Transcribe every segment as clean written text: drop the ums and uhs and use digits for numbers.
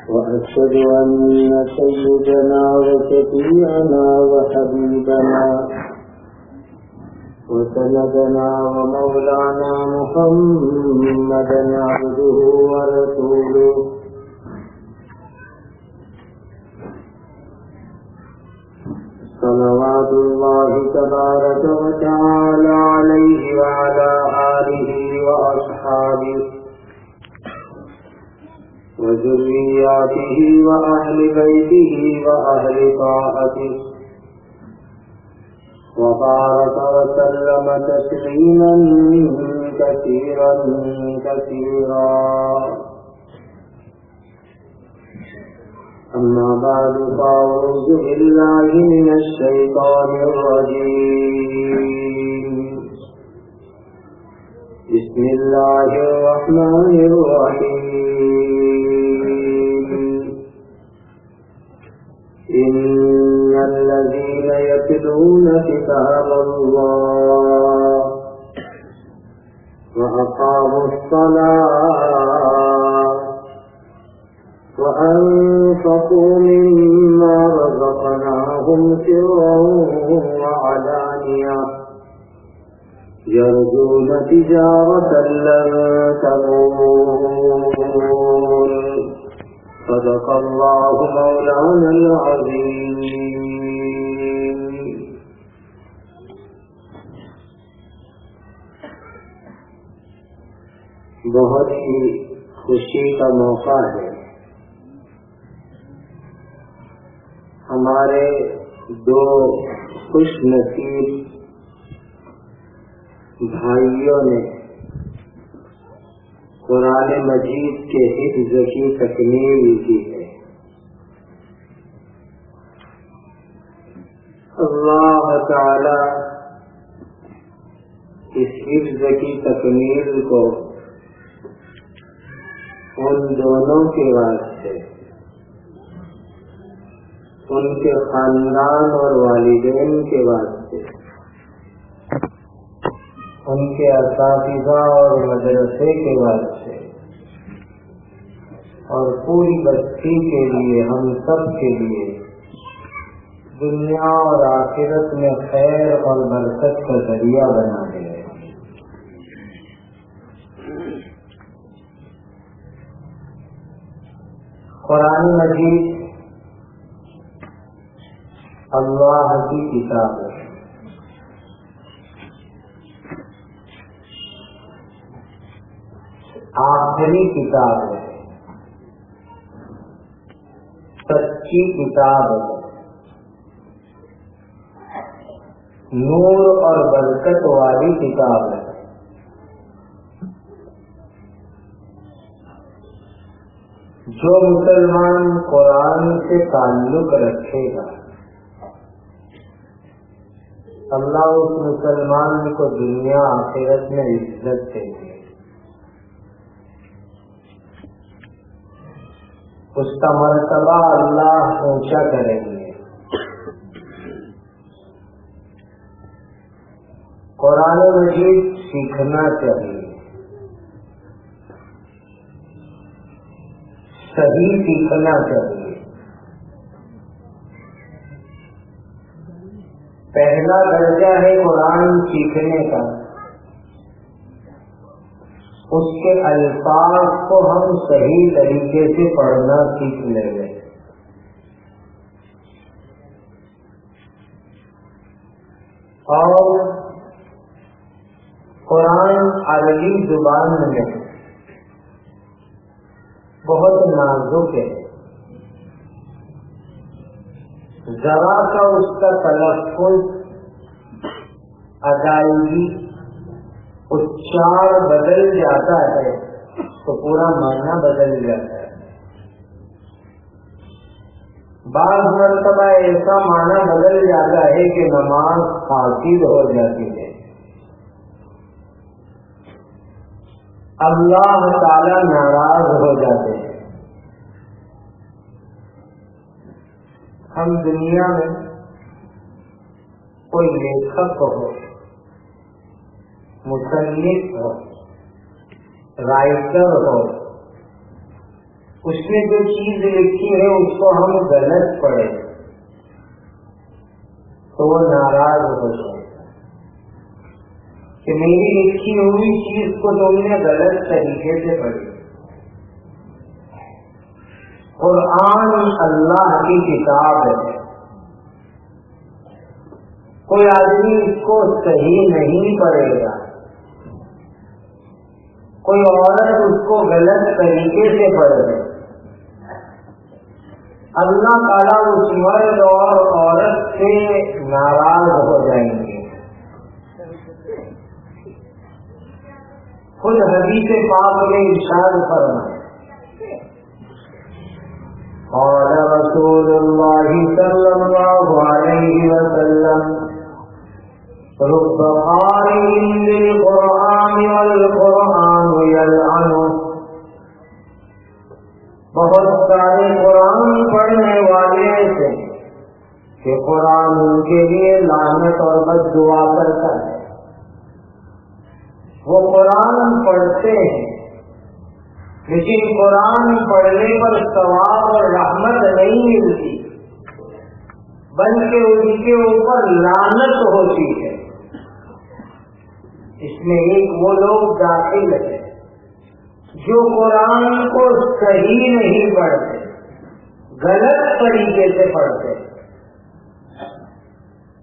وأشهد أن سيدنا وشفيعنا وحبيبنا وسندنا ومولانا محمدا عبده ورسوله صلوات الله تبارك وتعالى عليه وعلى آله وأصحابه وذرياته وأهل بيته وأهل طاعته وبارك وسلم تسليما كثيرا كثيرا. أما بعد فأعوذ بالله من الشيطان الرجيم. بسم الله الرحمن الرحيم. إن الذين يتلون كتاب الله وأقاموا الصلاة وأنفقوا مما رزقناهم سرا وعلانية يرجون تجارة لن تبور. صدق الله مولانا العظيم. بہت ہی خوشی کا موقع ہے. ہمارے دو خوش نصیب بھائیوں نے قرآن مجید کے حفظ کی تکمیل کی ہے. اللہ تعالی اس حفظ کی تکمیل کو ان دونوں کے واسطے، ان کے خاندان اور والدین کے واسطے، ان کے اساتذہ اور مدرسے کے واسطے اور پوری بستی کے لیے، ہم سب کے لیے دنیا اور آخرت میں خیر اور برکت کا ذریعہ بنا دے. قرآن مجید اللہ کی کتاب ہے. آخری کتاب ہے، سچی کتاب ہے، نور اور برکت والی کتاب ہے. جو مسلمان قرآن سے تعلق رکھے گا، اللہ اس مسلمان کو دنیا آخرت میں عزت دے گے. اس کا مرتبہ اللہ اونچا کریں گے. قرآن مجید سیکھنا چاہیے، صحیح سیکھنا چاہیے. پہلا درجہ ہے قرآن سیکھنے کا. اس کے الفاظ کو ہم صحیح طریقے سے پڑھنا سیکھ لیں گے. اور قرآن عربی زبان میں بہت نازک ہے. ذرا کا اس کا تلفظ، ادائیگی، اچار بدل جاتا ہے تو پورا معنی بدل جاتا ہے. بعض مرتبہ ایسا معنی بدل جاتا ہے کہ نماز فاسد ہو جاتی ہے. اللہ تعالی ناراض ہو جاتے ہیں. ہم دنیا میں کوئی لیکھک ہو، مصنف ہو، رائٹر ہو، اس میں جو چیز لکھی ہے اس کو ہم غلط پڑھیں تو وہ ناراض ہو جائے کہ میری لکھی ہوئی چیز کو تم نے غلط طریقے سے پڑھی. قرآن اللہ کی کتاب ہے. کوئی آدمی اس کو صحیح نہیں پڑھے گا, کوئی عورت اس کو غلط طریقے سے پڑھے گا, اللہ تعالیٰ اس مرد اور عورت سے ناراض ہو جائیں گے. خود حدیث پاک میں ارشاد فرمائے قال رسول اللہ صلی اللہ علیہ وسلم رب قارئ للقرآن والقرآن یلعنہ, بہت سارے قرآن پڑھنے والے ایسے کہ قرآن ان کے لیے لعنت اور بد دعا کرتا ہے. وہ قرآن پڑھتے ہیں لیکن قرآن پڑھنے پر ثواب اور رحمت نہیں ملتی, بلکہ ان کے اوپر لعنت ہوتی ہے. اس میں ایک وہ لوگ داخل ہیں جو قرآن کو صحیح نہیں پڑھتے, غلط طریقے سے پڑھتے.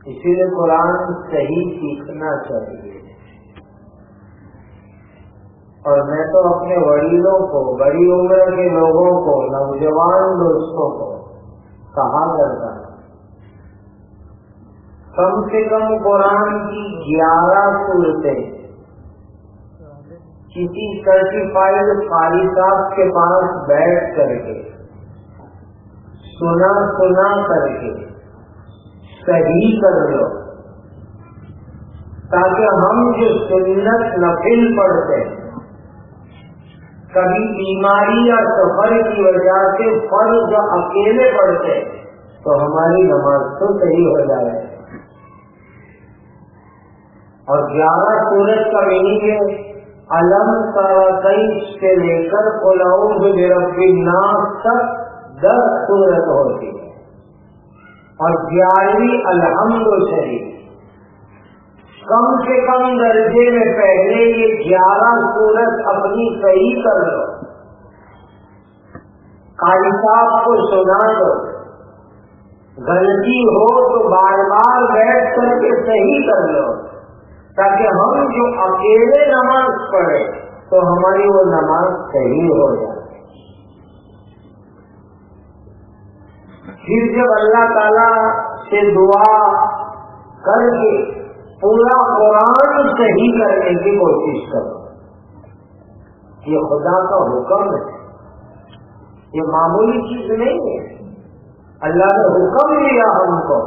اسی لیے قرآن صحیح سیکھنا چاہیے. اور میں تو اپنے وڈیروں کو, بڑی عمر کے لوگوں کو, نوجوان دوستوں کو کہا کرتا ہوں کم سے کم قرآن کی 11 سورتیں کسی سرٹیفائڈ قاری صاحب کے پاس بیٹھ کر کے سنا کر کے صحیح کر لو, تاکہ ہم جو سنت نفل پڑھتے ہیں, کبھی بیماری یا سفر کی وجہ سے فرض جو اکیلے پڑھتے تو ہماری نماز تو صحیح ہو جائے. اور 11 سورت کا میننگ ہے علم ترى سے لے کر قل اعوذ برب الناس تک 10 سورت ہوتی ہے, اور 11ویں الحمد شریف. کم سے کم درجے میں پہلے یہ 11 سورت اپنی صحیح کر لو, قاری صاحب کو سنا دو, غلطی ہو تو بار بار بیٹھ کر کے صحیح کر لو, تاکہ ہم جو اکیلے نماز پڑھیں تو ہماری وہ نماز صحیح ہو جائے. پھر جب اللہ تعالی سے دعا کر کے پورا قرآن صحیح کرنے کی کوشش کرو. یہ خدا کا حکم ہے, یہ معمولی چیز نہیں ہے. اللہ نے حکم دیا ہم کو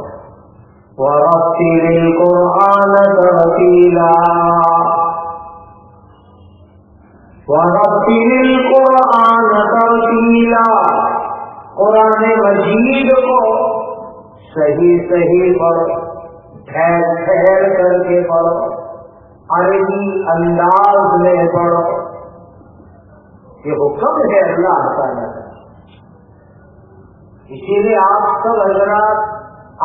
وَرَتِّلِ الْقُرْآنَ تَرْتِيلًا, وَرَتِّلِ الْقُرْآنَ تَرْتِيلًا, قرآن مجید کو صحیح پڑھو, ٹھہر کر کے پڑھو, عربی انداز میں پڑھو. یہ حکم ہے اللہ تعالیٰ کا. اسی لیے آپ سب حضرات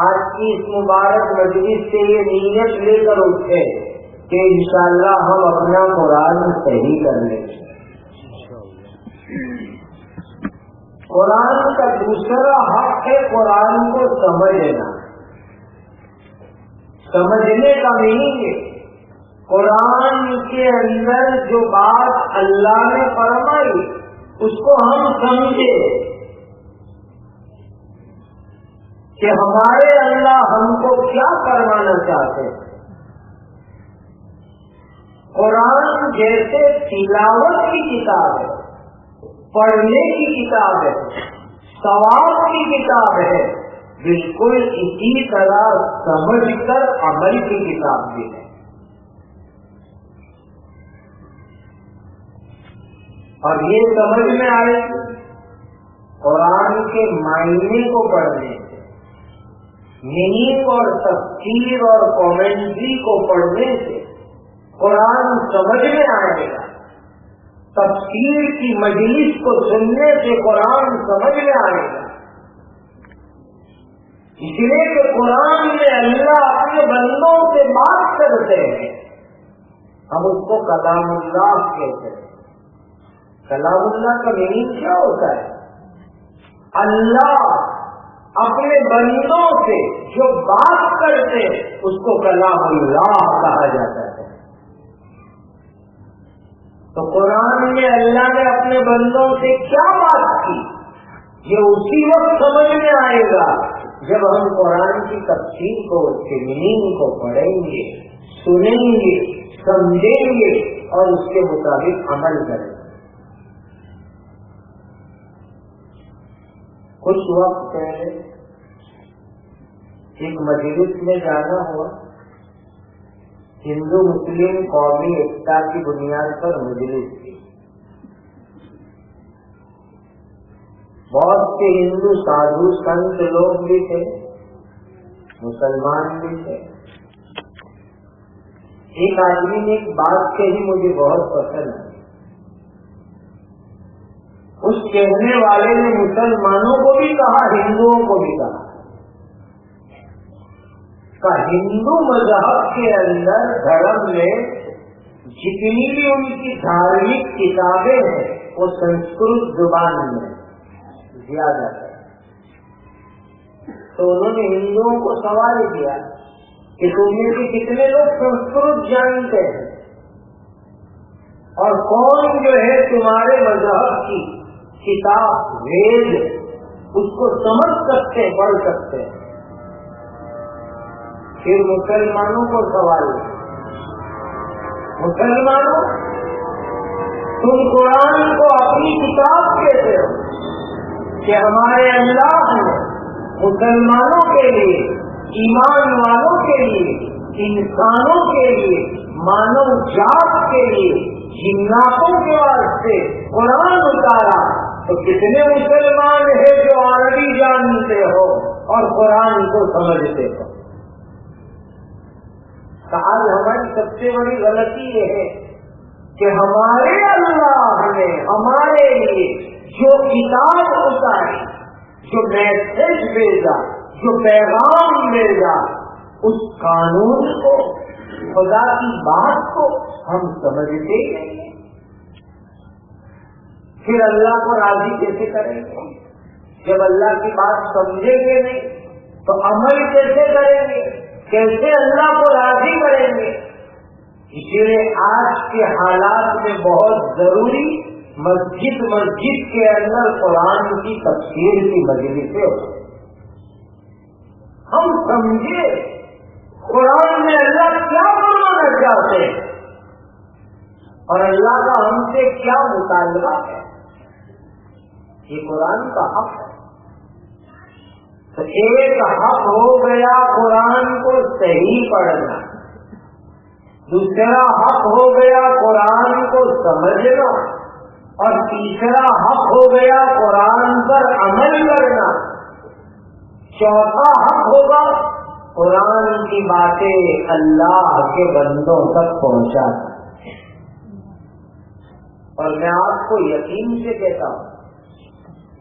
آج کی اس مبارک مجلس سے یہ نیت لے کر اٹھے کہ انشاءاللہ ہم اپنا قرآن صحیح کر لیں. قرآن کا دوسرا حق ہے قرآن کو سمجھنا. سمجھنے کا میننگ ہے قرآن کے اندر جو بات اللہ نے فرمائی اس کو ہم سمجھے کہ ہمارے اللہ ہم کو کیا فرمانا چاہتے ہیں. قرآن جیسے تلاوت کی کتاب ہے, پڑھنے کی کتاب ہے, ثواب کی کتاب ہے, بالکل اسی طرح سمجھ کر عمل کی کتاب بھی ہے. اور یہ سمجھ میں آئے قرآن کے معنی کو پڑھنے سے, میننگ اور تفسیر اور کامنٹری کو پڑھنے سے قرآن سمجھ میں آئے گا. تفسیر کی مجلس کو سننے سے قرآن سمجھ میں آئے گا. اس لیے کہ قرآن میں اللہ اپنے بندوں سے بات کرتے ہیں، ہم اس کو کلام اللہ کہتے ہیں. کلام اللہ کا میننگ کیا ہوتا ہے؟ اللہ اپنے بندوں سے جو بات کرتے ہیں اس کو کلام اللہ کہا جاتا ہے. تو قرآن میں اللہ نے اپنے بندوں سے کیا بات کی، یہ اسی وقت سمجھ میں آئے گا جب ہم قرآن کی تفسیر کو، اس کے میننگ کو پڑھیں گے، سنیں گے، سمجھیں گے اور اس کے مطابق عمل کریں گے. کچھ وقت پہلے ایک مجلس میں جانا ہوا، ہندو مسلم قومی ایکتا کی بنیاد پر مجلس تھی. بہت سے ہندو سادھو سنت لوگ بھی تھے، مسلمان بھی تھے. ایک آدمی نے ایک بات کہی مجھے بہت پسند ہے. اس کہنے والے نے مسلمانوں کو بھی کہا، ہندوؤں کو بھی کہا کہ ہندو مذہب کے اندر دھرم میں جتنی بھی ان کی دھارمک کتابیں ہیں وہ سنسکرت زبان میں زیادہ ہے. تو انہوں نے ہندوؤں کو سوال کیا کہ تم میں سے کتنے لوگ سنسکرت جانتے ہیں اور کون جو ہے تمہارے مذہب کی کتاب وید اس کو سمجھ سکتے، پڑھ سکتے ہیں. پھر مسلمانوں کو سوال ہے، مسلمانوں تم قرآن کو اپنی کتاب کہتے ہو کہ ہمارے اللہ نے مسلمانوں کے لیے، ایمان والوں کے لیے، انسانوں کے لیے، مانو جات کے لیے، جناتوں کے واسطے قرآن اتارا. تو کتنے مسلمان ہیں جو عربی جانتے ہو اور قرآن کو سمجھتے ہو؟ آج ہماری سب سے بڑی غلطی یہ ہے کہ ہمارے اللہ نے ہمارے لیے جو کتاب اتاری، جو میسج بھیجا، جو پیغام بھیجا، اس قانون کو، خدا کی بات کو ہم سمجھتے ہی نہیں. پھر اللہ کو راضی کیسے کریں گے؟ جب اللہ کی بات سمجھیں گے نہیں تو عمل کیسے کریں گے؟ کیسے اللہ کو راضی کریں گے؟ اسی لیے آج کے حالات میں بہت ضروری مسجد کے اندر قرآن کی تفسیر کی مجلسیں ہو. ہم سمجھے قرآن میں اللہ کیا فرمانا چاہتے ہیں اور اللہ کا ہم سے کیا مطالبہ ہے. یہ قرآن کا حق ہے. تو ایک حق ہو گیا قرآن کو صحیح پڑھنا، دوسرا حق ہو گیا قرآن کو سمجھنا، اور تیسرا حق ہو گیا قرآن پر عمل کرنا. چوتھا حق ہوگا قرآن کی باتیں اللہ کے بندوں تک پہنچانا. اور میں آپ کو یقین سے کہتا ہوں،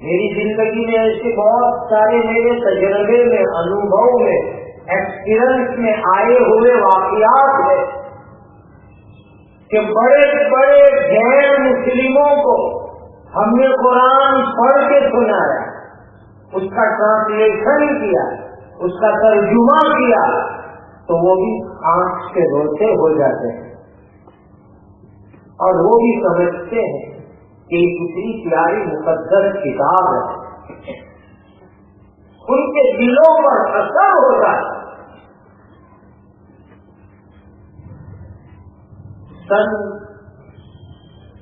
میری زندگی میں ایسے بہت سارے میرے تجربے میں، انوبھو میں، ایکسپیرئنس میں آئے ہوئے واقعات ہیں کہ بڑے بڑے غیر مسلموں کو ہم نے قرآن پڑھ کے سنایا، اس کا ٹرانسلیشن کیا، اس کا ترجمہ کیا، تو وہ بھی آنکھ سے روتے ہو جاتے ہیں اور وہ بھی سمجھتے ہیں کہ کتنی پیاری مقدس کتاب ہے. ان کے دلوں پر اثر ہوتا ہے. سن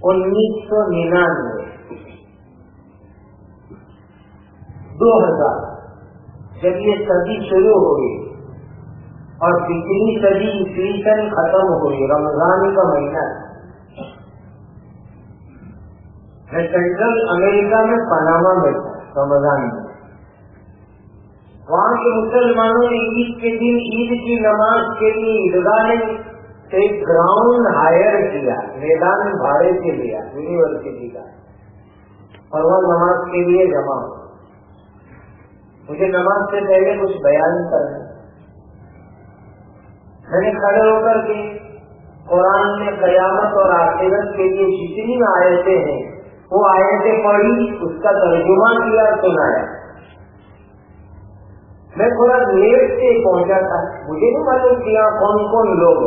1999 2000 جب یہ صدی شروع ہوئی اور پچھلی صدی عیسوی سن ختم ہوئی، رمضان کا مہینہ، میں سینٹرل امریکہ میں پاناما میں رمضان میں، وہاں کے مسلمانوں نے عید کے دن عید کی نماز کے لیے عیدگاہ نہیں، تو ایک گراؤنڈ ہائر کیا، میدان بھاڑے سے لیا یونیورسٹی کا، اور وہ نماز کے لیے جمع ہو. مجھے نماز سے پہلے کچھ بیان کرنا. میں نے کھڑے ہو کر کے قرآن میں قیامت اور آخرت کے لیے جتنی آیتیں ہیں وہ آیتیں پڑھی، اس کا ترجمہ کیا اور سنایا. میں تھوڑا لیٹ سے پہنچا تھا، مجھے نہیں معلوم کیا کون کون لوگ.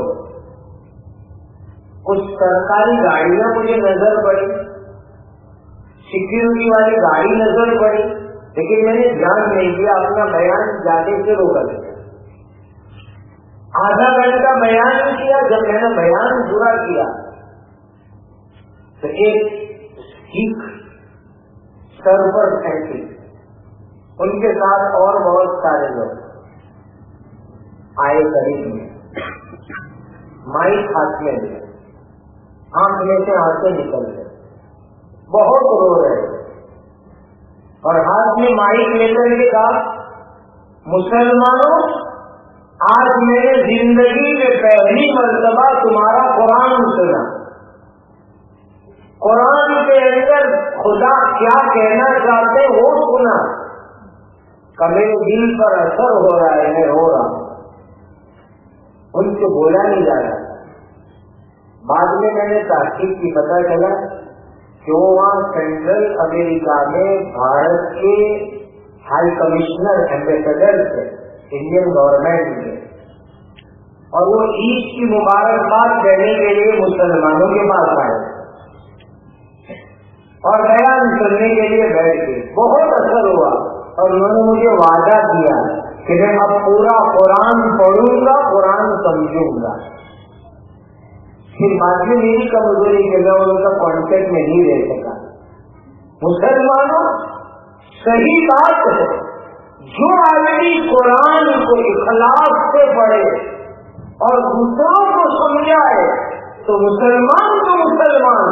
کچھ سرکاری گاڑیاں مجھے نظر پڑی، سیکورٹی والی گاڑی نظر پڑی، لیکن میں نے دھیان نہیں دیا، اپنا بیان جانے سے روکا دیا. آدھا گھنٹہ بیان کیا. جب میں نے بیان پورا کیا تو ایک سکھ سر پر پھینکی، ان کے ساتھ اور بہت سارے لوگ آئے قریب میں، مائک ہاتھ میں لیا، آنکھ میں سے آنکھیں نکل گئے، بہت رو رہے اور ہاتھ میں مائک لے کر کے کہا، مسلمانوں آج میں نے زندگی میں پہلی مرتبہ تمہارا قرآن سنا. قرآن کے اندر خدا کیا کہنا چاہتے وہ سنا، میرے دل پر اثر ہو رہا ہے، میں رو رہا ہوں. ان سے بولا نہیں جا رہا. بعد میں نے تحقیق کی، پتہ چلا کہ وہ وہاں سینٹرل امریکہ میں بھارت کے ہائی کمشنر ایمبیسڈر تھے انڈین گورنمنٹ کے، اور وہ عید کی مبارکباد دینے کے لیے مسلمانوں کے پاس آئے اور بیان سننے کے لیے بیٹھ گئے. بہت اثر ہوا اور انہوں نے مجھے وعدہ دیا کہ میں اب پورا قرآن پڑھوں گا، قرآن سمجھوں گا. پھر بعد میں میری کمزوری کے میں ان کا کانٹیکٹ میں نہیں رہ سکا. مسلمانوں صحیح بات ہے، جو آدمی قرآن کو اخلاص سے پڑھے اور دوسروں کو سمجھائے تو مسلمان تو مسلمان،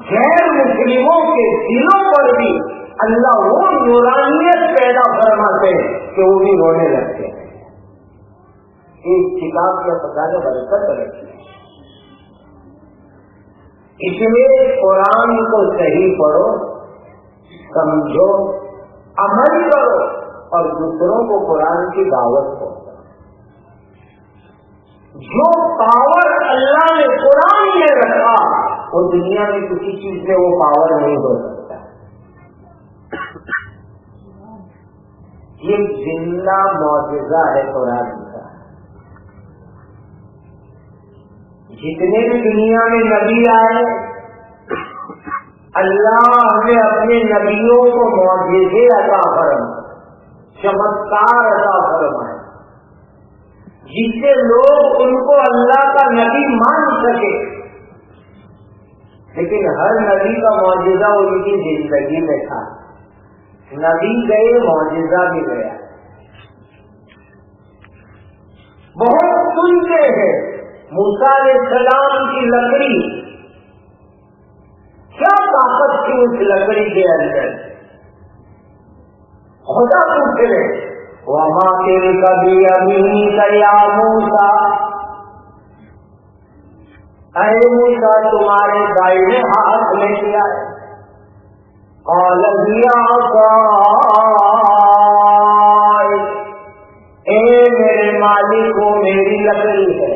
غیر مسلموں کے دلوں پر بھی اللہ وہ نورانیت پیدا فرماتے ہیں کہ وہ بھی رونے لگتے ہیں. ایک کتاب کے خدا نے برکت رکھی ہے. اس لیے قرآن کو صحیح پڑھو، سمجھو، عمل کرو اور دوسروں کو قرآن کی دعوت دو. جو پاور اللہ نے قرآن میں رکھا وہ دنیا میں کسی چیز میں وہ پاور نہیں ہو سکتا. یہ زندہ معجزہ ہے قرآن کا. جتنے بھی دنیا میں نبی آئے اللہ نے اپنے نبیوں کو معجزے عطا فرمائے، چمتکار عطا فرمائے، جس سے لوگ ان کو اللہ کا نبی مان سکے. لیکن ہر نبی کا معجزہ ان کی زندگی میں تھا. نبی گئے، معجزہ بھی گیا. بہت سنتے ہیں موسیٰ علیہ السلام کی لکڑی، کیا طاقت تھی اس لکڑی کے اندر. خدا پوچھ رہے وہاں تیرے کبھی ابھی یا موسیٰ، اے موسیٰ تمہارے دائیں ہاتھ میں کیا ہے؟ قال یا عصائی، اے میرے مالک وہ میری لکڑی ہے.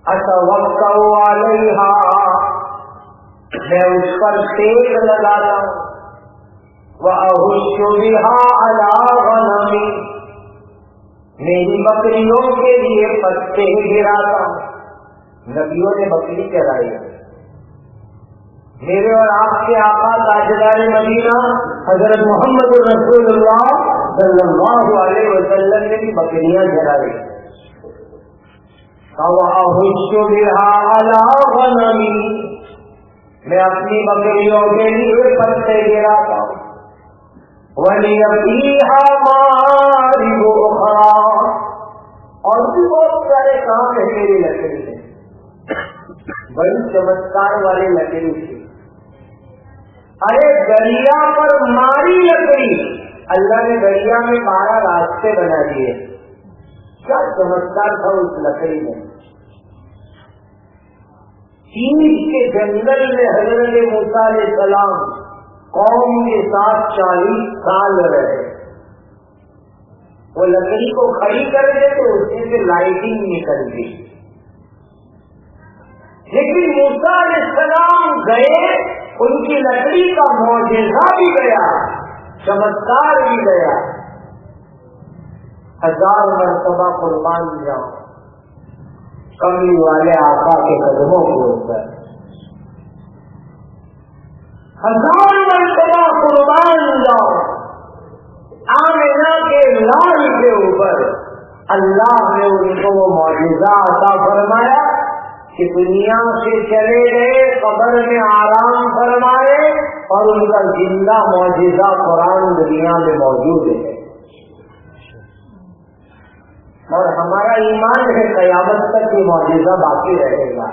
اتوکل علیہا، میں اس پر تیل لگاتا ہوں. وَأَهُشُّ بِهَا عَلَىٰ غَنَمِي، میری بکریوں کے لیے پتے گراتا ہوں. نبیوں نے بکری چرائی. میرے اور آپ کے آقا تاجدار مدینہ حضرت محمد رسول اللہ صلی اللہ علیہ وسلم نے بھی بکریاں چرائی. وَأَهُشُّ بِهَا عَلَىٰ غَنَمِي، میں اپنی بکریوں کے لیے پتے گراتا ہوں. وَلِيَ فِيهَا مَآرِبُ أُخْرَىٰ، اور بھی بہت سارے کام ہے میری لکڑی میں. بڑی چمتکار والی لکڑی تھی. ارے دریا پر ماری لکڑی، اللہ نے دریا میں 12 راستے بنا دیے. کیا چمتکار تھا اس لکڑی میں. چین کے جنگل میں حضرت موسیٰ علیہ السلام قوم کے ساتھ 40 سال رہے. وہ لکڑی کو کھڑی کر دے تو اس میں سے لائٹنگ نکلتی. لیکن موسیٰ علیہ السلام گئے، ان کی لکڑی کا معجزہ بھی گیا، چمتکار بھی گیا. 1000 مرتبہ قربان جاؤ کملی والے آقا کے قدموں کے اوپر. 1000 مرتبہ قربان جاؤ آمنہ کے لال کے اوپر. اللہ نے ان کو وہ معجزہ عطا فرمایا کہ دنیا سے چلے گئے، قبر میں آرام فرمائے، اور ان کا زندہ معجزہ قرآن دنیا میں موجود ہے. اور ہمارا ایمان ہے قیامت تک یہ معجزہ باقی رہے گا.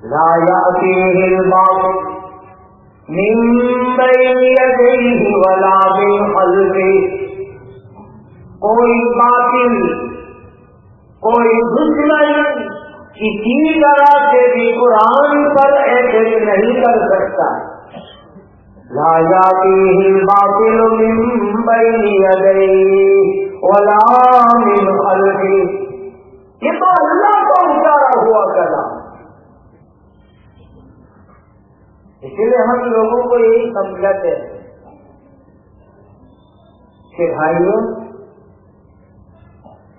لا یأتیہ الباطل من بین یدیہ ولا من خلفہ. کوئی باطل، کوئی دشمن کسی طرح سے بھی قرآن پر اعتراض نہیں کر سکتا. لا یأتیہ الباطل من بین یدیہ ولا من خلفہ. یہ تو اللہ کا اتارا ہوا کلام. اسی لیے ہم لوگوں کو یہی سمجھاتے ہیں کہ بھائیوں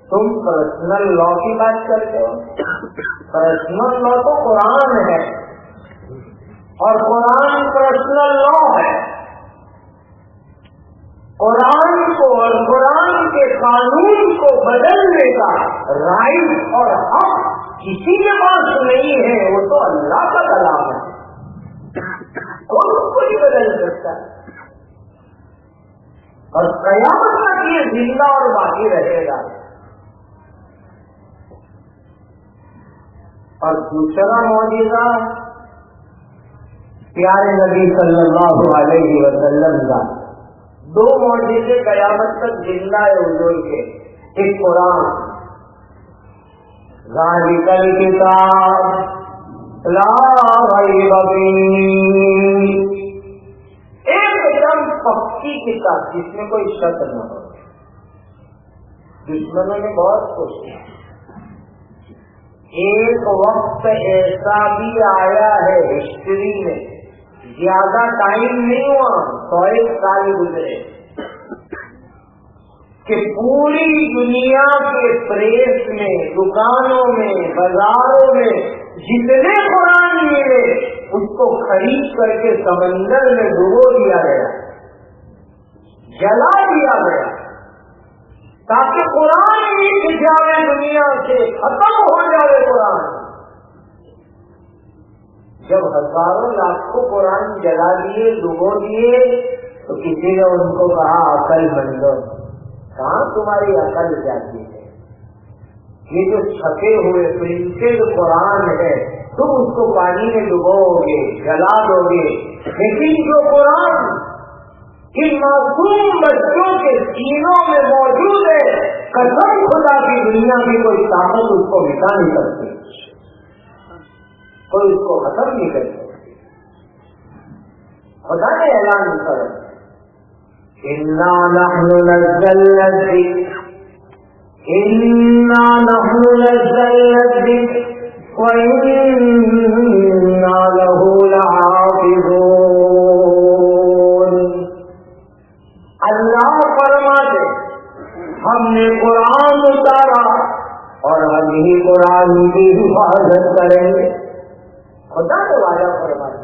تم پرسنل لا کی بات کرتے ہو. پرسنل لا تو قرآن ہے، اور قرآن پرسنل لا ہے. قرآن کو اور قرآن کے قانون کو بدلنے کا رائٹ اور حق کسی کے پاس نہیں ہے. وہ تو اللہ کا کلام ہے، کوئی اس کو نہیں بدل سکتا. اور قیامت تک یہ زندہ اور باقی رہے گا. اور دوسرا معجزہ پیارے نبی صلی اللہ علیہ وسلم کا. 2 معجزے قیامت تک زندہ ہے حضور کے. ایک قرآن، ذالک الکتاب لا ریب فیہ، ایک دم پکی کتاب جس میں کوئی شک نہ ہو. دشمنوں نے بہت کوشش، ایک وقت ایسا بھی آیا ہے ہسٹری میں، زیادہ ٹائم نہیں ہوا، 100 سال گزرے، کہ پوری دنیا کے پریس میں، دکانوں میں، بازاروں میں جتنے قرآن ملے اس کو خرید کر کے سمندر میں ڈبو دیا گیا، جلا دیا گیا، تاکہ قرآن مٹ جائے، دنیا سے ختم ہو جائے قرآن. جب ہزاروں لاکھوں قرآن جلا دیے، ڈبو دیے، تو کسی نے ان کو کہا عقل مندو، کہاں تمہاری عقل جاتی ہے؟ یہ جو چھپے ہوئے پرنٹڈ قرآن ہے تم اس کو پانی میں ڈبو گے، جلا دو گے، لیکن جو قرآن ان معصوم بچوں کے سینوں میں موجود ہے، قسم خدا کی دنیا کی کوئی طاقت اس کو مٹا نہیں سکتی، کوئی اس کو ختم نہیں کر سکتی. خدا نے اعلان کر اِنَّا نَحْنُ نَزَّلْنَا الذِّكْرَ اِنَّا نَحْنُ نَزَّلْنَا الذِّكْرَ وَإِنَّا لَهُ لَحَافِظُونَ. اللہ فرماتے ہم نے قرآن اتارا اور ہم ہی قرآن کی حفاظت کریں گے. خدا نے وعدہ فرمایا.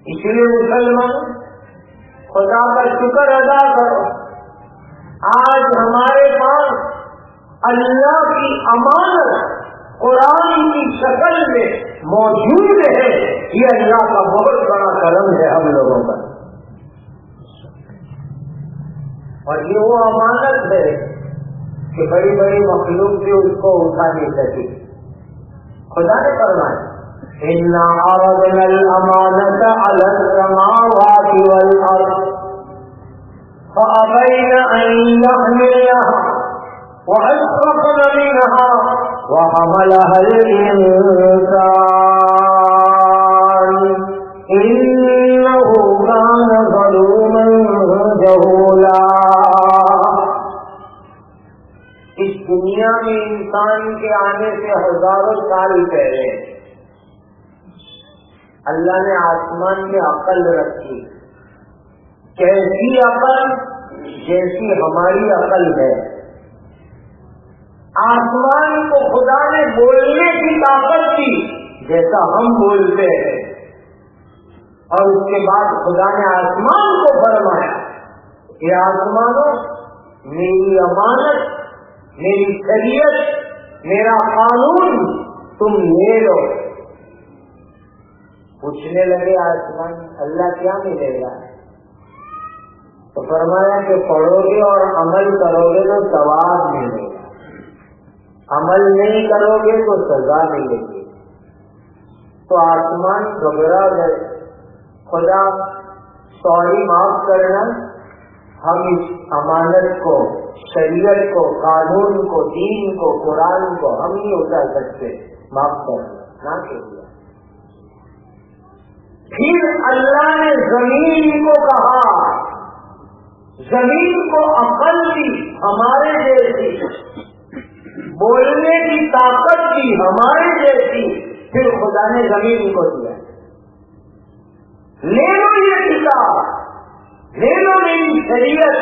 اس لیے مسلمان خدا کا شکر ادا کرو، آج ہمارے پاس اللہ کی امانت قرآن کی شکل میں موجود ہے. یہ اللہ کا بہت بڑا کرم ہے ہم لوگوں کا. اور یہ وہ امانت ہے کہ بڑی بڑی مخلوق بھی اس کو اٹھا نہیں سکی. خدا نے فرمایا اِنَّا عَرَضْنَا الْأَمَانَةَ عَلَى السَّمَاوَاتِ وَالْأَرْضِ فَأَبَيْنَ أَن يَحْمِلْنَهَا وَأَشْفَقْنَ مِنْهَا وَحَمَلَهَا الْإِنسَانُ إِنَّهُ كَانَ ظَلُومًا جَهُولًا۔ اس دنیا میں انسان کے آنے سے ہزاروں سال پہلے اللہ نے آسمان میں عقل رکھی، کیسی عقل؟ جیسی ہماری عقل ہے۔ آسمان کو خدا نے بولنے کی طاقت دی جیسا ہم بولتے ہیں، اور اس کے بعد خدا نے آسمان کو فرمایا کہ آسمانوں، میری امانت، میری شریعت، میرا قانون تم لے لو۔ پوچھنے لگے آسمان، اللہ کیا ملے گا؟ تو فرمایا کہ پڑھو گے اور عمل کرو گے تو ثواب ملے گا، عمل نہیں کرو گے تو سزا ملے گی۔ تو آسمان گھبرا گئے، خدا سوری معاف کرنا، ہم اس امانت کو، شریعت کو، قانون کو، دین کو، قرآن کو ہم نہیں اتار سکتے، معاف کرنا نہ کہہ۔ پھر اللہ نے زمین کو کہا، زمین کو عقل دی ہمارے جیسی، بولنے کی طاقت دی ہمارے جیسی، پھر خدا نے زمین کو دیا، لے لو یہ کتاب، لے لو میری شریعت۔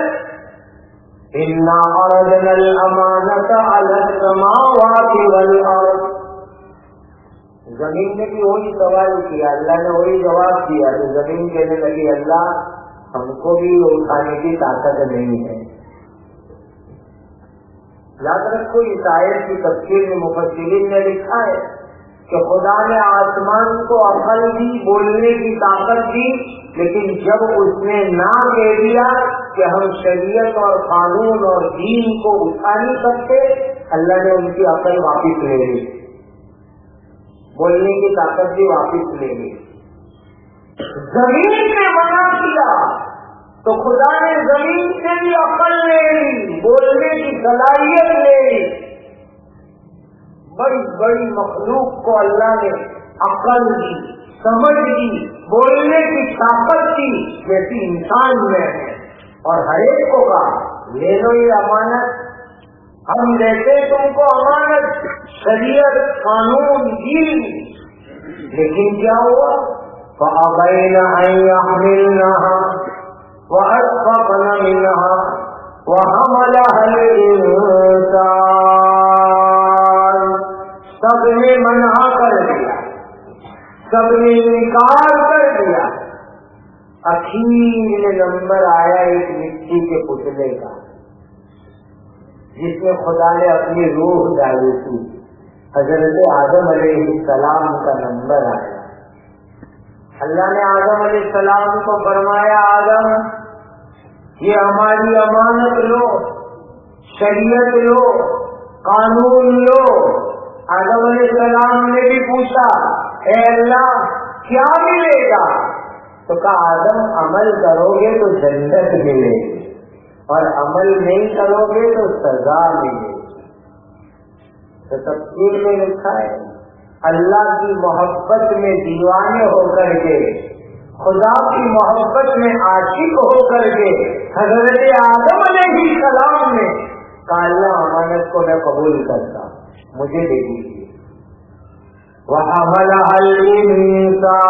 اِنَّا عَرَضْنَا الْأَمَانَةَ عَلَى السَّمَاوَاتِ وَالْأَرْضِ۔ زمین نے بھی وہی سوال کیا، اللہ نے وہی جواب دیا، تو زمین کہنے لگی اللہ ہم کو بھی اٹھانے کی طاقت نہیں ہے۔ یاد رکھو اس آیت کی تفسیر میں مفسرین نے لکھا ہے کہ خدا نے آسمان کو عقل دی، بولنے کی طاقت دی، لیکن جب اس نے نہ کہہ دیا کہ ہم شریعت اور قانون اور دین کو اٹھا نہیں سکتے، اللہ نے ان کی عقل واپس لے لی، بولنے کی طاقت بھی واپس لے لی۔ زمین نے منع کیا تو خدا نے زمین سے بھی عقل لے لی، بولنے کی صلاحیت لے لی۔ بڑی بڑی مخلوق کو اللہ نے عقل دی، سمجھ دی، بولنے کی طاقت دی جیسی انسان میں ہے، اور ہر ایک کو کہا لے لو یہ امانت، ہم دیتے تم کو امانت، شریعت، قانون، دین، لیکن کیا ہوا؟ فَأَبَيْنَ أَن يَحْمِلْنَهَا وَأَشْفَقْنَ مِنْهَا وَحَمَلَهَا الْإِنسَانُ۔ سب نے منع کر دیا، سب نے انکار کر دیا۔ اخیر میں نمبر آیا ایک مٹی کے پتلے کا، جس میں خدا نے اپنی روح ڈالی تھی، حضرت آدم علیہ السلام کا نمبر آیا۔ اللہ نے آدم علیہ السلام کو فرمایا آدم یہ ہماری امانت لو، شریعت لو، قانون لو۔ آدم علیہ السلام نے بھی پوچھا اے اللہ کیا ملے گا؟ تو کہا آدم عمل کرو گے تو جنت ملے گی، اور عمل نہیں کرو گے تو سزا ملے گی۔ تو تفسیر میں لکھا ہے اللہ کی محبت میں دیوانے ہو کر کے، خدا کی محبت میں عاشق ہو کر کے حضرت آدم علیہ السلام نے کہا اللہ امانت کو میں قبول کرتا ہوں، مجھے دے دیجیے۔ وَحَمَلَهَا الْإِنسَانُ،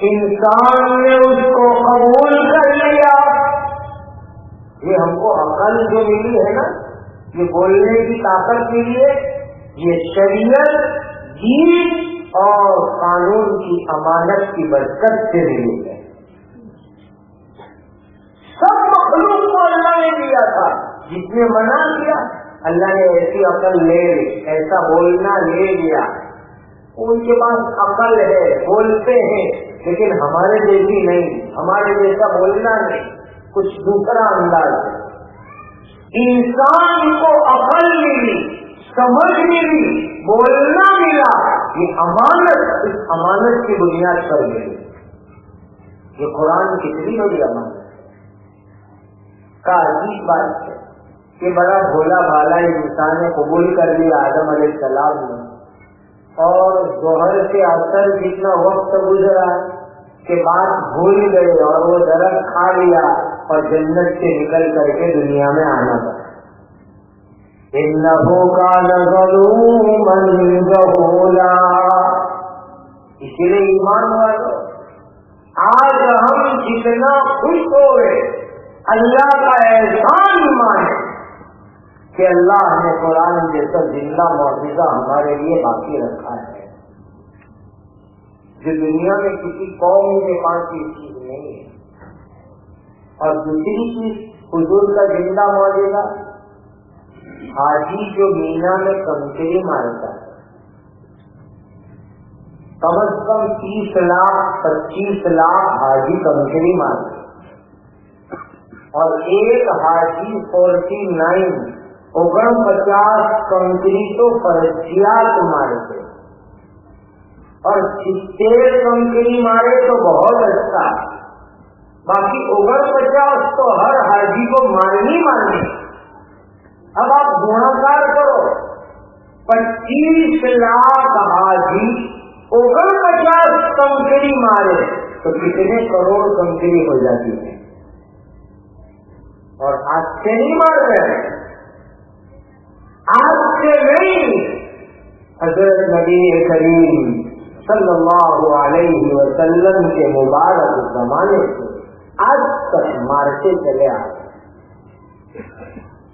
انسان نے اس کو قبول کر لیا۔ یہ ہم کو عقل جو ملی ہے نا، یہ بولنے کی طاقت ملی ہے، یہ شریعت، دین اور قانون کی امانت کی برکت سے ملی ہے۔ سب مخلوق کو اللہ نے دیا تھا، جس نے منع کیا اللہ نے ایسی عقل لے لی، ایسا بولنا لے لیا۔ ان کے پاس عقل ہے، بولتے ہیں، لیکن ہمارے جیسی نہیں، ہمارے جیسا بولنا نہیں، کچھ دوسرا انداز ہے۔ انسان کو عقل ملی، سمجھ ملی، بولنا ملا، یہ امانت، اس امانت کی بنیاد پر ملی۔ یہ قرآن کتنی بڑی امانت کا عجیب بات ہے کہ بڑا بھولا بھالا انسان نے قبول کر لیا آدم علیہ السلام نے، اور ظہر سے اثر جتنا وقت گزرا کہ بات بھول گئے اور وہ درخت کھا لیا اور جنت سے نکل کر کے دنیا میں آنا پڑا۔ انہو کان ظلوما جہولا، اسی لیے ایمان والو آج ہم جتنا خوش ہوئے اللہ کا احسان مانے کہ اللہ نے قرآن جیسا زندہ معجزہ ہمارے لیے باقی رکھا ہے، جو دنیا میں کسی قوم کے پاس یہ چیز نہیں ہے۔ اور دوسری چیز حضور کا زندہ معجزہ، حاجی جو مینا میں کنکری مارتا ہے، کم از کم 30 لاکھ 25 لاکھ حاجی کنکری مارتے، اور ایک حاجی 49 49 کنکری تو فرضیات مارتے، اور 70 کنکری مارے تو بہت اچھا، باقی 49 تو ہر حاجی کو مارنی مارنی۔ اب آپ گناکار کرو، 25 لاکھ حاجی 49 کنکری مارے تو کتنے کروڑ کنکری ہو جاتی ہے۔ اور آج سے نہیں مار رہے، آج سے نہیں، حضرت نبی کریم صلی اللہ علیہ وسلم کے مبارک زمانے سے آج تک مارتے چلے آئے۔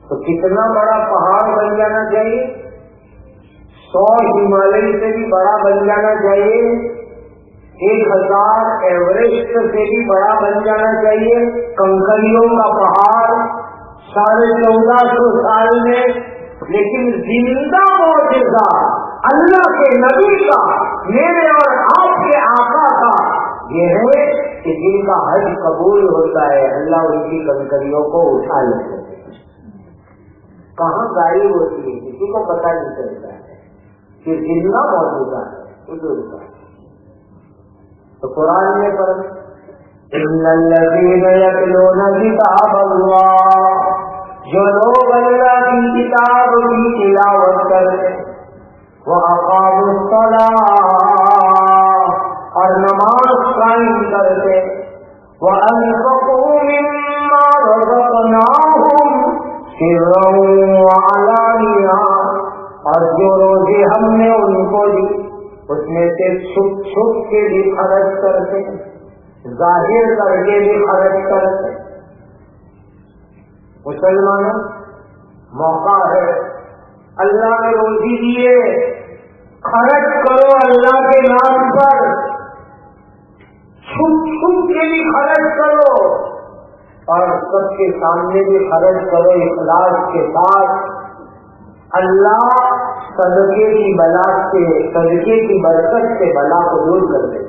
تو کتنا بڑا پہاڑ بن جانا چاہیے، 100 ہمالیہ سے بھی بڑا بن جانا چاہیے، 1000 ایوریسٹ سے بھی بڑا بن جانا چاہیے، کنکریوں کا پہاڑ 1450 سال میں، لیکن زندہ معجزہ اللہ کے نبی کا، میرے اور آپ کے آقا کا یہ ہے کہ جن کا حج قبول ہوتا ہے اللہ ان کی کنکریوں کو اٹھا لیتے ہیں۔ کہاں غائب ہوتی ہے کسی کو پتہ نہیں چلتا ہے کہ زندہ موجودہ ہے حضور کا۔ تو قرآن میں ان الذین یتلون کتاب اللہ، جو لوگ اللہ کی کتاب کی تلاوت کرتے وَأَقَامُوا الصَّلَاةَ، اور نماز قائم کرتے، وَأَنفَقُوا مِمَّا رَزَقْنَاهُمْ سِرًّا وَعَلَانِيَةً، اور جو روزی ہم نے ان کو دی اس میں سے چھپ چھپ کے بھی خرچ کرتے، ظاہر کر کے بھی خرچ کرتے۔ مسلمانوں موقع ہے، اللہ نے روزی دیے، خرچ کرو اللہ کے نام پر، چھپ چھپ کے بھی خرچ کرو اور سب کے سامنے بھی خرچ کرو اخلاص کے ساتھ۔ اللہ صدقے کی بلا سے، صدقے کی برکت سے بلا کو دور کر دے۔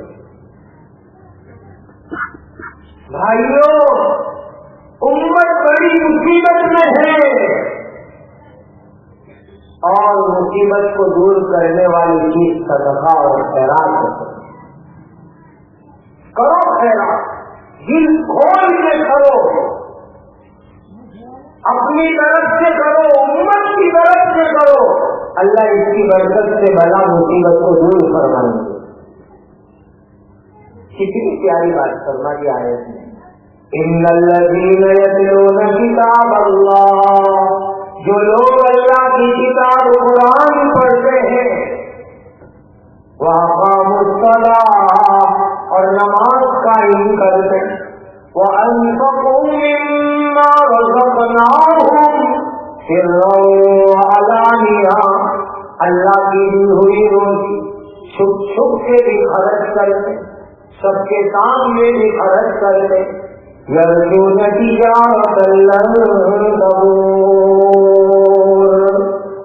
بھائیوں امت بڑی مصیبت میں ہے، اور مصیبت کو دور کرنے والی چیز صدقہ اور خیرات ہے۔ کرو خیرات، دل کھول کے کرو، اپنی طرف سے کرو، امت کی طرف سے کرو، اللہ اس کی برکت سے بلا مصیبت کو دور فرمائیں گے۔ کتنی پیاری بات فرما دی آیت میں، ان الذین یتلون کتاب اللہ، جو لوگ اللہ کی کتاب قرآن پڑھتے ہیں، وَأَقَامُوا الصَّلَاةَ، اور نماز قائم کرتے، وَأَنفَقُوا مِمَّا رَزَقْنَاهُمْ سِرًّا وَعَلَانِيَةً، اللہ کی دی ہوئی روزی چھپ چھپ کے بھی خرچ کرتے، سب کے سامنے بھی خرچ کرتے، یرجون تجارۃ لن تبور،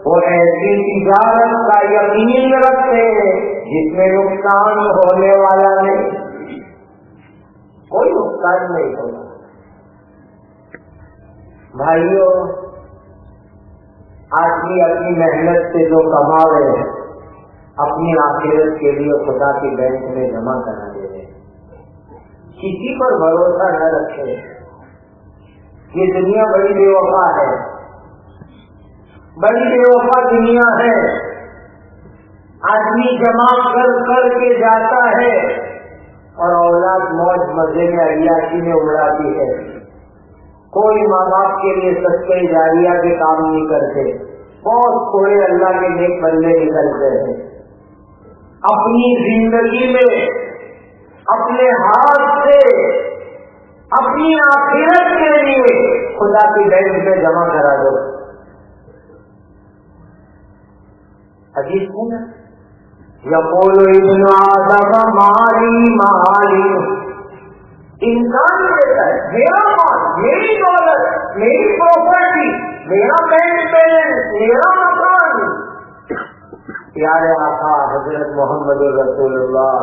وہ ایسی تجارت کا یقین رکھتے ہیں جس میں نقصان ہونے والا نہیں، کوئی نقصان نہیں ہوگا۔ بھائیوں آدمی اپنی محنت سے جو کما رہے ہیں اپنی آخرت کے لیے خدا کے بینک میں جمع کرا دے رہے ہیں، کسی پر بھروسہ نہ رکھے، یہ دنیا بڑی بے وفا ہے، بڑی بےوفا دنیا ہے. آدمی جمع کر کر کے جاتا ہے اور اولاد موج مزے میں عیاشی میں اڑاتی ہے. کوئی ماں باپ کے لیے صدقہ جاریہ کے کام نہیں کرتے. بہت تھوڑے اللہ کے نیک بندے نکلتے ہیں. اپنی زندگی میں اپنے ہاتھ سے اپنی آخرت کے لیے خدا کی بینک میں جمع کرا دو. عجیب ہے نا. یقول ابن آدم مالی مالی. انسان کہتا ہے میرا مال، میری دولت، میری پراپرٹی، میرا بینک بیلنس، میرا مکان. پیارے آقا حضرت محمد رسول اللہ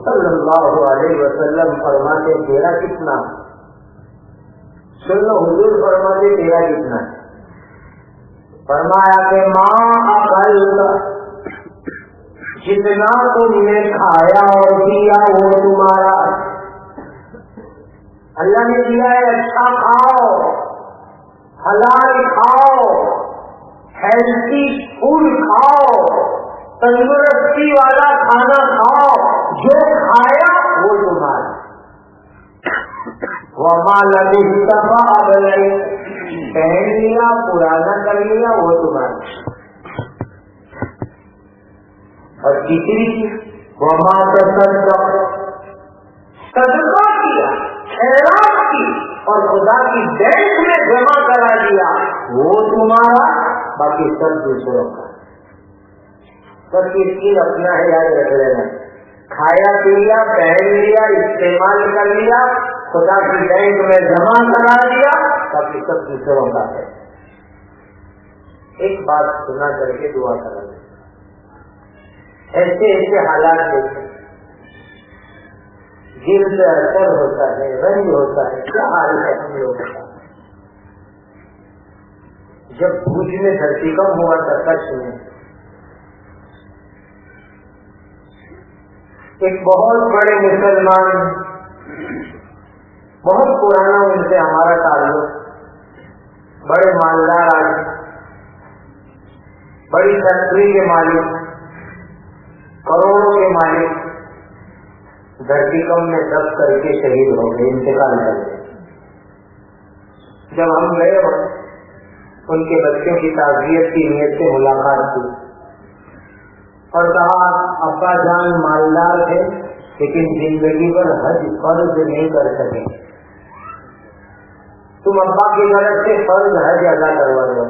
صلی اللہ علیہ وسلم فرماتے تیرا کتنا؟ سنو حضور فرماتے تیرا کتنا؟ فرمایا کہ ماں اکل، جتنا تم نے کھایا اور پیا وہ تمہارا. اللہ نے دیا ہے اچھا کھاؤ، حلال کھاؤ، ہیلتھی فوڈ کھاؤ، تندرستی والا کھانا کھاؤ. جو کھایا وہ تمہارا. وما لبثت فأبليت، پہن لیا پرانا کر لیا وہ تمہارا. اور تیسری چیز وما تصدق، صدقہ کیا، خیرات کی اور خدا کی بینک میں جمع کرا دیا وہ تمہارا، باقی سب دوسروں کا. سب کی چیز اپنا ہے یاد رکھ لینا. کھایا پیا، پہن لیا، استعمال کر لیا، خدا کی بینک میں جمع کرا دیا، باقی سب دوسروں کا ہے. ایک بات سنا کر کے دعا کرا دیں. ایسے ایسے حالات دیکھیں، دل سے اثر ہوتا ہے، رنج ہوتا ہے. کیا حال ہے ہم لوگوں کا؟ جب بھوج میں دھرتی کم ہوا تھا کچھ میں، ایک بہت بڑے مسلمان، بہت پرانا ان سے ہمارا تعلق، بڑے مالدار آدمی، بڑی فیکٹری کے مالک، کروڑوں کے مالک، دھرتی کم میں دب کر کے شہید ہو گئے، انتقال کر گئے. جب ہم گئے ان کے بچوں کی تعزیت کی نیت سے ملاقات کی اور کہا ابا جان مالدار تھے لیکن زندگی پر حج فرض نہیں کر سکے، تم ابا کی طرف سے فرض حج ادا کروا دو.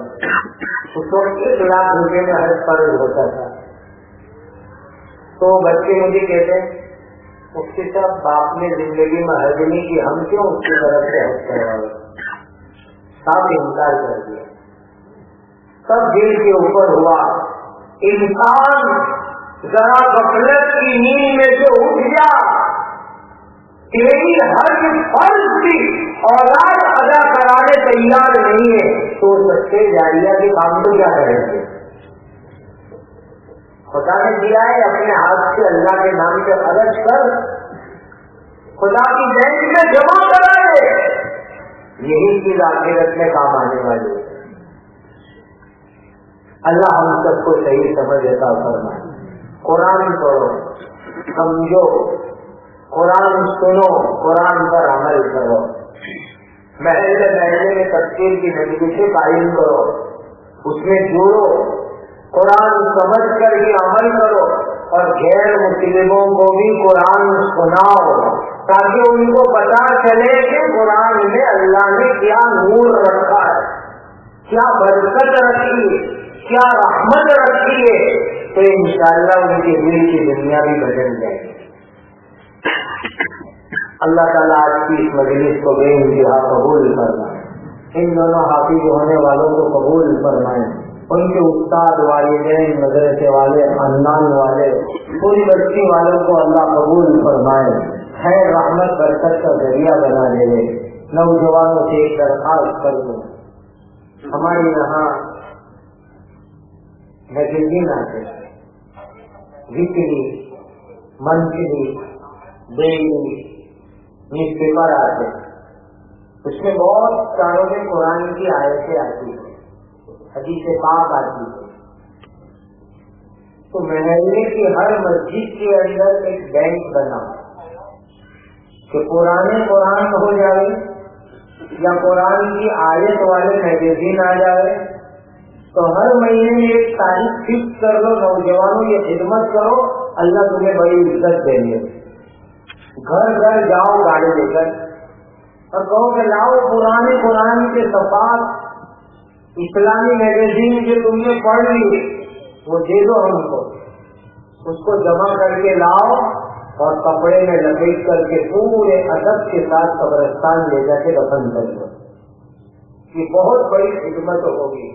اس وقت 1 لاکھ روپے میں حج فرض ہوتا تھا. تو بچے مجھے کہتے ہیں مفتی صاحب باپ نے زندگی میں حج نہیں کی، ہم کیوں اس کی طرف سے حج کروا؟ صاحب انکار کر دیا. سب دل کے اوپر ہوا. انسان ذرا غفلت کی نیند میں سے اٹھ جا، تیری حج فرض کی اولاد ادا کرانے تیار نہیں ہے تو صدقہ جاریہ کے کام کو کیا کریں گے؟ خدا نے دیا ہے اپنے ہاتھ سے اللہ کے نام سے خرچ کر، خدا کی بینک میں جمع کرا دے. یہی چیز آخرت میں کام آنے والی ہے. اللہ ہم سب کو صحیح سمجھ عطا فرمائے. قرآن پڑھو، سمجھو، قرآن سنو، قرآن پر عمل کرو. محلے محلے میں تفسیر کی مجلسیں قائم کرو، اس میں جوڑو، قرآن سمجھ کر ہی عمل کرو اور غیر مسلموں کو بھی قرآن سناؤ تاکہ ان کو پتا چلے کہ قرآن میں اللہ نے کیا نور رکھا ہے، کیا برکت رکھی ہے، کیا رحمت رکھی ہے. تو انشاءاللہ ان کے دل کی دنیا بھی بدل جائے گی. اللہ تعالیٰ آج کی اس مجلس کو بے انتہا قبول فرمائے. ان دونوں حافظ ہونے والوں کو قبول فرمائے. ان کے استاد، والدین، مدرسے والے، خاندان والے، پوری بستی والوں کو اللہ قبول فرمائے. خیر رحمت برکت کا ذریعہ بنا دے. نوجوانوں سے ایک درخواست کر دوں، ہمارے یہاں میگزین آتے ہیں، weekly, monthly, daily, news paper آتے ہیں. اس میں بہت ساروں میں قرآن کی آیتیں آتی ہیں. حدیث پاک آتی ہے. تو محلے کی ہر مسجد کے اندر ایک بینک بنا کہ پرانے قرآن ہو جائے یا قرآن کی آیت والے میگزین آ جائے تو ہر مہینے میں ایک تاریخ فکس کر دو، نوجوانوں یہ خدمت کرو، اللہ تمہیں بڑی عزت دیں گے. گھر گھر جاؤ گاڑی لے کر اور کہو کہ لاؤ پرانے قرآن کے صفحات اسلامی میگزین جو تم نے پڑھ لی وہ دے دو ہم کو. اس کو جمع کر کے لاؤ اور کپڑے میں لپیٹ کر کے پورے ادب کے ساتھ قبرستان لے جا کے دفن کر دو. یہ بہت بڑی خدمت ہوگی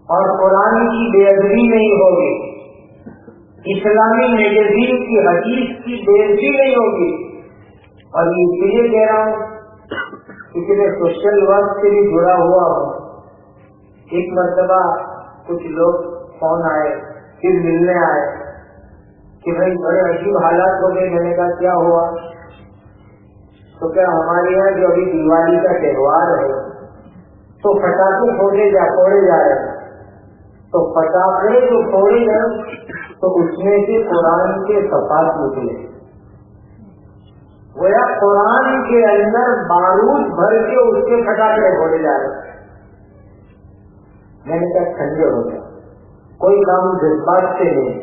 اور قرآن کی بے ادبی نہیں ہوگی، اسلامی میگزین کی حدیث کی بے ادبی نہیں ہوگی. اور یہ اس لیے کہہ رہا ہوں کسی نے سوشل ورک سے بھی جڑا ہوا ہوں. ایک مرتبہ کچھ لوگ فون آئے، پھر ملنے آئے کہ بھائی بڑے عجیب حالات ہو گئے. میں نے کہا کیا ہوا؟ تو کیا ہمارے یہاں جو ابھی دیوالی کا تہوار ہے تو پٹاخے پھوڑے جا رہے ہیں، تو پٹاخے جو پھوڑے گئے تو اس میں سے قرآن کے صفحات نکلے. گویا قرآن کے اندر بارود بھر کے اس کے پٹاخے پھوڑے جا رہے ہیں. میں نے کہا ٹھنڈے ہو گیا، کوئی کام جذبات سے نہیں،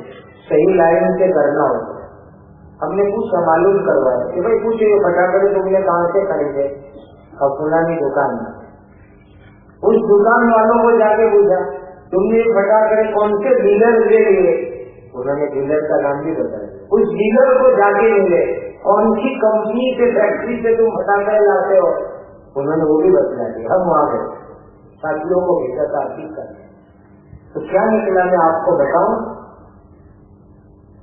صحیح لائن سے کرنا ہوتا. ہم نے کچھ معلوم کروایا کہ بھائی کچھ یہ پٹاخے تم نے کہاں سے خریدے؟ اور فلانی دکان میں. اس دکان والوں کو جا کے پوچھا تم نے پٹاخے کون سے ڈیلر سے لیے؟ انہوں نے ڈیلر کا نام بھی بتایا. اس ڈیلر کو جا کے ملے کون سی کمپنی سے فیکٹری سے تم پٹاخے لاتے ہو؟ انہوں نے وہ بھی بتلا دیا. ہم وہاں گئے ساتھیوں کو بھیجا تاکید کرنے. تو کیا نکلا میں آپ کو بتاؤں؟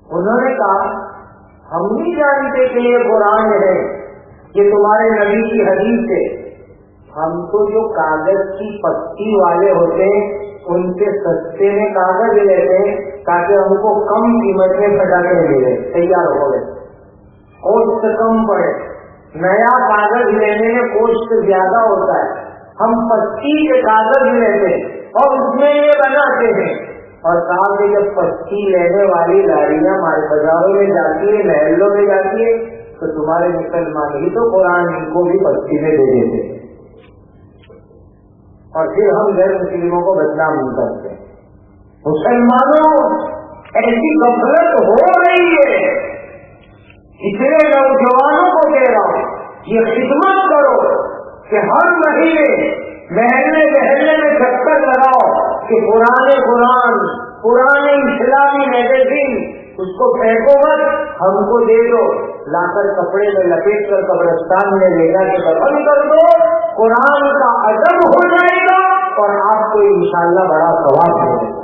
انہوں نے کہا ہم نہیں جانتے کہ یہ قرآن ہے، یہ تمہارے نبی کی حدیث ہے. ہم تو جو کاغذ کی پتی والے ہوتے ہیں ان سے سستے میں کاغذ لیتے ہیں تاکہ ہم کو کم قیمت میں پٹاخے ملے، تیار ہو گئے، کوسٹ کم پڑے. نیا کاغذ لینے میں کوسٹ زیادہ ہوتا ہے. ہم پتی کے کاغذ لیتے ہیں اور اس میں یہ بناتے ہیں. اور کہا کہ جب پتی لینے والی گاڑیاں ہمارے بازاروں میں جاتی ہے، محلوں میں جاتی ہے، تو تمہارے مسلمان ہی تو قرآن کو بھی پتی میں دے دیتے ہیں. اور پھر ہم غیر مسلموں کو بدنام نہیں کرتے. مسلمانوں ایسی غفلت ہو رہی ہے، اس لیے نوجوانوں کو کہہ رہا ہوں یہ خدمت کرو کہ ہر مہینے محلے میں چکر لگاؤ کہ پرانے اسلامی میگزین اس کو پھینکو مت، ہم کو دے دو، لا کر کپڑے میں لپیٹ کر قبرستان میں لے جا کے دفن کر دو. قرآن کا ادب ہو جائے گا اور آپ کو انشاءاللہ بڑا ثواب ملے گا.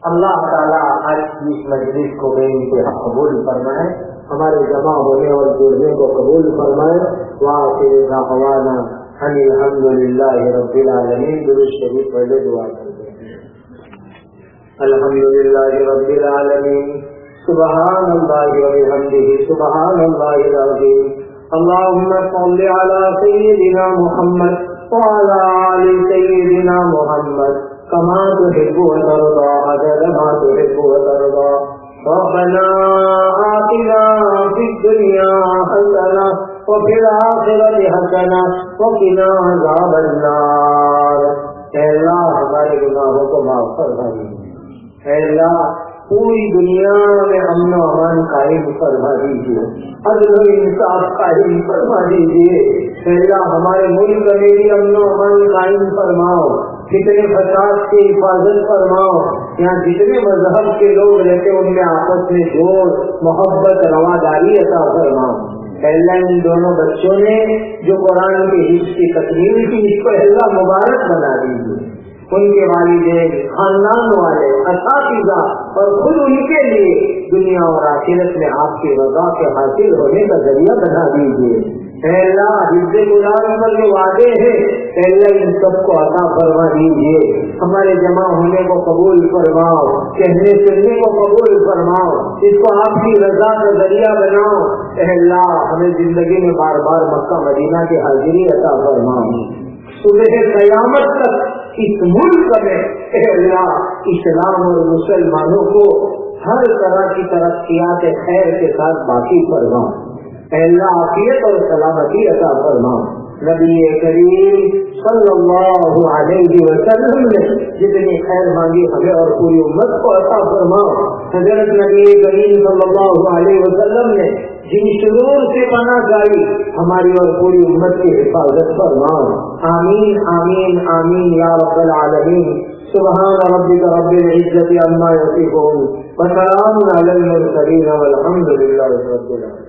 اللہ تعالیٰ آج کی اس مجلس کو بے انتہا قبول فرمائے، ہمارے جمع ہونے اور جڑنے کو قبول فرمائے. وآخر دعوانا ان الحمد للہ رب العالمین. درود شریف پہلے دعا کرتے ہیں. الحمد للہ رب العالمین. سبحان اللہ وبحمدہ سبحان اللہ العظیم. اللهم صل على سيدنا محمد وعلى آل سيدنا محمد كما تحب وترضى عدد ما تحب وترضى. ربنا آتنا في الدنيا حسنة وفي الآخرة حسنة وقنا عذاب النار. اے اللہ ہمارے گناہوں کو معاف فرمائیے. اے اللہ پوری دنیا میں امن و امان قائم فرما دیجیے، عدل و انصاف قائم فرما دیجیے. اللہ ہمارے ملک میں بھی امن و امان قائم فرماؤ، کتنے فساد کی حفاظت فرماؤ. یہاں جتنے مذہب کے لوگ رہتے ان میں آپس میں جوڑ محبت رواداری عطا فرماؤ. اللہ ان دونوں بچوں نے جو قرآن کے حفظ کی تکمیل کی اس کو اللہ مبارک بنا دیجیے. ان کے والدین، خاندان والے، اساتذہ اور خود ان کے لیے دنیا اور آخرت میں آپ کی رضا کے حاصل ہونے کا ذریعہ بنا دیجیے. اے اللہ حفظ قرآن پر جو وعدے ہیں اے اللہ ان سب کو عطا فرما دیجیے. ہمارے جمع ہونے کو قبول فرماؤ، کہنے سننے کو قبول فرماؤ، اس کو آپ کی رضا کا ذریعہ بناؤ. اے اللہ ہمیں زندگی میں بار بار مکہ مدینہ کی حاضری عطا فرماؤ. صبح قیامت تک اس ملک میں اے اللہ اسلام اور مسلمانوں کو ہر طرح کی ترقیات خیر کے ساتھ باقی فرما. اے اللہ عافیت اور سلامتی عطا فرما. نبی کریم صلی اللہ علیہ وسلم نے جتنی خیر مانگی ہمیں اور پوری امت کو عطا فرما. حضرت نبی کریم صلی اللہ علیہ وسلم نے جن شرور سے پناہ گائی ہماری اور پوری امت کی حفاظت فرما. آمین آمین آمین یا رب العالمین. سبحان ربک رب العزة عما یصفون وسلام علی المرسلین والحمد للہ رب العالمین.